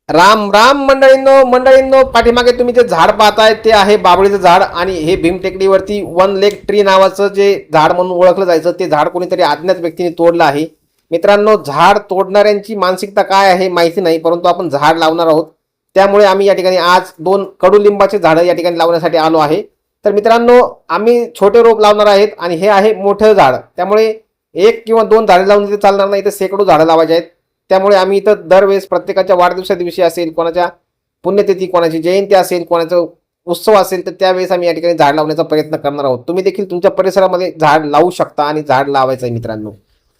राम राम मंडळींनो पाठीमागे तुम्ही जे झाड पाहताय ते आहे बाबळीचं झाड आणि हे भीमटेकडीवरती वन लेग ट्री नावाचं जे झाड म्हणून ओळखलं जायचं ते झाड कोणीतरी अज्ञात व्यक्तीने तोडलं आहे. मित्रांनो, झाड तोडणाऱ्यांची मानसिकता काय आहे माहिती नाही, परंतु आपण झाड लावणार आहोत. त्यामुळे आम्ही या ठिकाणी आज 2 कडुलिंबाचे झाडं या ठिकाणी लावण्यासाठी आलो आहे. तर मित्रांनो, आम्ही छोटे रोप लावणार आहेत आणि हे आहे मोठं झाड. त्यामुळे 1 किंवा 2 झाडे लावून तिथे चालणार नाही, तर शेकडो झाडं लावायचे आहेत. त्यामुळे आम्ही इथं दरवेळेस प्रत्येकाच्या वाढदिवसा दिवशी असेल, कोणाच्या पुण्यतिथी, कोणाची जयंती असेल, कोणाचा उत्सव असेल, तर त्यावेळेस आम्ही या ठिकाणी झाड लावण्याचा प्रयत्न करणार आहोत. तुम्ही देखील तुमच्या परिसरामध्ये झाड लावू शकता आणि झाड लावायचं आहे मित्रांनो.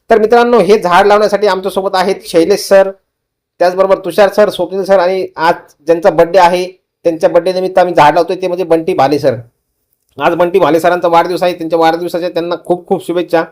तर मित्रांनो, हे झाड लावण्यासाठी आमच्यासोबत आहेत शैलेश सर, त्याचबरोबर तुषार सर, स्वप्नील सर आणि आज ज्यांचा बड्डे आहे त्यांच्या बड्डे निमित्त आम्ही झाड लावतोय ते म्हणजे बंटी भाले सर. आज बंटी भाले सरांचा वाढदिवस आहे. त्यांच्या वाढदिवसाच्या त्यांना खूप खूप शुभेच्छा.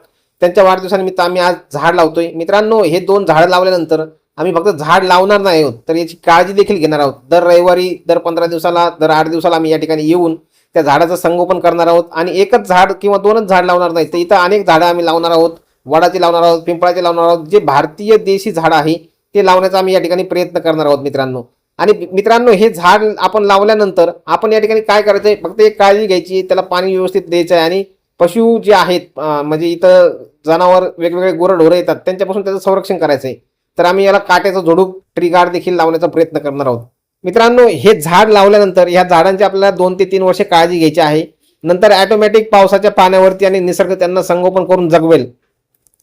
त्यांच्या वाढदिवसानिमित्त आम्ही आज झाड लावतोय. मित्रांनो, हे 2 झाडं लावल्यानंतर आम्ही फक्त झाड लावणार नाही आहोत, तर याची काळजी देखील घेणार आहोत. दर रविवारी, दर 15 दिवसाला, दर 8 दिवसाला आम्ही या ठिकाणी येऊन त्या झाडाचं संगोपन करणार आहोत. आणि एकच झाड किंवा 2च झाड लावणार नाही, तर इथं अनेक झाडं आम्ही लावणार आहोत. वडाचे लावणार आहोत, पिंपळाचे लावणार आहोत. जे भारतीय देशी झाड आहे ते लावण्याचा आम्ही या ठिकाणी प्रयत्न करणार आहोत मित्रांनो. आणि मित्रांनो, हे झाड आपण लावल्यानंतर आपण या ठिकाणी काय करायचं आहे, फक्त एक काळजी घ्यायची, त्याला पाणी व्यवस्थित द्यायचं आहे. आणि पशु जे आहेत म्हणजे इथं जनावर वेगवेगळे गुरंढोरं येतात त्यांच्यापासून त्याचं संरक्षण करायचं आहे. तर आम्ही याला काट्याचं झोडूक ट्री गार्ड देखील लावण्याचा प्रयत्न करणार आहोत. मित्रांनो, हे झाड लावल्यानंतर ह्या झाडांची आपल्याला 2 ते 3 वर्षे काळजी घ्यायची आहे. नंतर ऑटोमॅटिक पावसाच्या पाण्यावरती आणि निसर्ग त्यांना संगोपन करून जगवेल.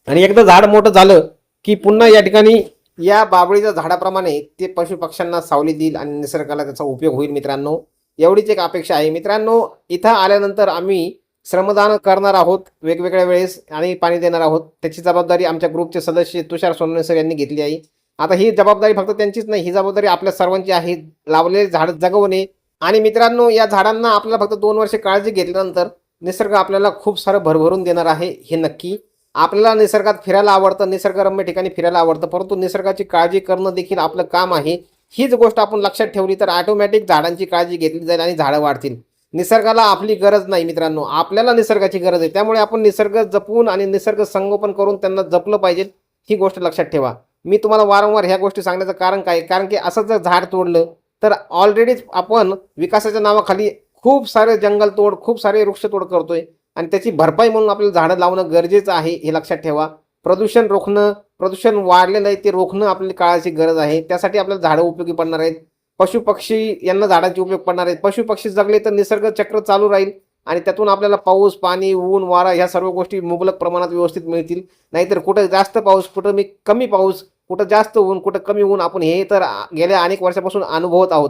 आणि एकदा झाड मोठं झालं की पुन्हा या ठिकाणी या बाबळीच्या झाडाप्रमाणे ते पशु पक्ष्यांना सावली देईल आणि निसर्गाला त्याचा उपयोग होईल मित्रांनो. एवढीच एक अपेक्षा आहे मित्रांनो. इथं आल्यानंतर आम्ही श्रमदान करणार आहोत वेगवेगळ्या वेळेस आणि पाणी देणार आहोत. त्याची जबाबदारी आमच्या ग्रुपचे सदस्य तुषार सोनवणे सर यांनी घेतली आहे. आता ही जबाबदारी फक्त त्यांचीच नाही, ही जबाबदारी आपल्या सर्वांची आहे. लावलेले झाड जगवणे. आणि मित्रांनो, या झाडांना आपल्याला फक्त 2 वर्षे काळजी घेतल्यानंतर निसर्ग आपल्याला खूप सारं भरभरून देणार आहे, हे नक्की. आपल्याला निसर्गात फिरायला आवडतं, निसर्गरम्य ठिकाणी फिरायला आवडतं, परंतु निसर्गाची काळजी करणं देखील आपलं काम आहे. हीच गोष्ट आपण लक्षात ठेवली तर ऑटोमॅटिक झाडांची काळजी घेतली जाईल आणि झाडं वाढतील. निसर्गाला आपली गरज नाही मित्रांनो, आपल्याला निसर्गाची गरज आहे. त्यामुळे आपण निसर्ग जपून आणि निसर्ग संगोपन करून त्यांना जपलं पाहिजे, ही गोष्ट लक्षात ठेवा. मी तुम्हाला वारंवार ह्या गोष्टी सांगण्याचं कारण काय, कारण की असं जर झाड तोडलं तर ऑलरेडीच आपण विकासाच्या नावाखाली खूप सारे जंगलतोड, खूप सारे वृक्षतोड करतोय. आणि त्याची भरपाई म्हणून आपल्याला झाडं लावणं गरजेचं आहे, हे लक्षात ठेवा. प्रदूषण रोखणं, प्रदूषण वाढलेलं आहे ते रोखणं आपल्याला काळाची गरज आहे. त्यासाठी आपल्याला झाडं उपयोगी पडणार आहेत. पशुपक्षी यांना झाडांचे उपयोग पडणार आहेत. पशुपक्षी जगले तर निसर्ग चक्र चालू राहील आणि त्यातून आपल्याला पाऊस, पाणी, ऊन, वारा ह्या सर्व गोष्टी मुबलक प्रमाणात व्यवस्थित मिळतील. नाहीतर कुठं जास्त पाऊस, कुठं कमी पाऊस, कुठं जास्त ऊन, कुठं कमी ऊन, आपण हे तर गेल्या अनेक वर्षापासून अनुभवत आहोत.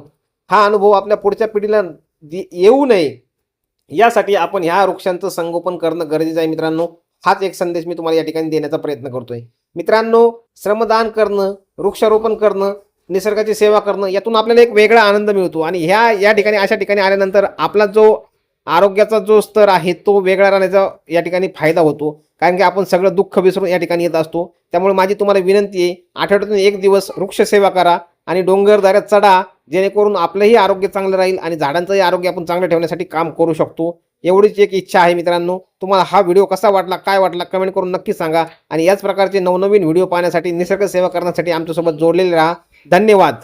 हा अनुभव आपल्या पुढच्या पिढीला येऊ नये यासाठी आपण ह्या वृक्षांचं संगोपन करणं गरजेचं आहे मित्रांनो. हाच एक संदेश मी तुम्हाला या ठिकाणी देण्याचा प्रयत्न करतोय मित्रांनो. श्रमदान करणं, वृक्षारोपण करणं, निसर्गाची सेवा करणं, यातून आपल्याला एक वेगळा आनंद मिळतो. आणि या ठिकाणी अशा ठिकाणी आल्यानंतर आपला जो आरोग्याचा जो स्तर आहे तो वेगळा राहण्याचा या ठिकाणी फायदा होतो. कारण की आपण सगळं दुःख विसरून या ठिकाणी येत असतो. त्यामुळे माझी तुम्हाला विनंती आहे, आठवड्यातून 1 दिवस वृक्ष सेवा करा आणि डोंगरदऱ्यात चढा, जेणेकरून आपलंही आरोग्य चांगलं राहील आणि झाडांचंही आरोग्य आपण चांगलं ठेवण्यासाठी काम करू शकतो. एवढीच एक इच्छा आहे मित्रांनो. तुम्हाला हा व्हिडिओ कसा वाटला, काय वाटला, कमेंट करून नक्की सांगा. आणि याच प्रकारचे नवनवीन व्हिडिओ पाहण्यासाठी, निसर्ग सेवा करण्यासाठी आमच्यासोबत जोडलेले राहा. धन्यवाद.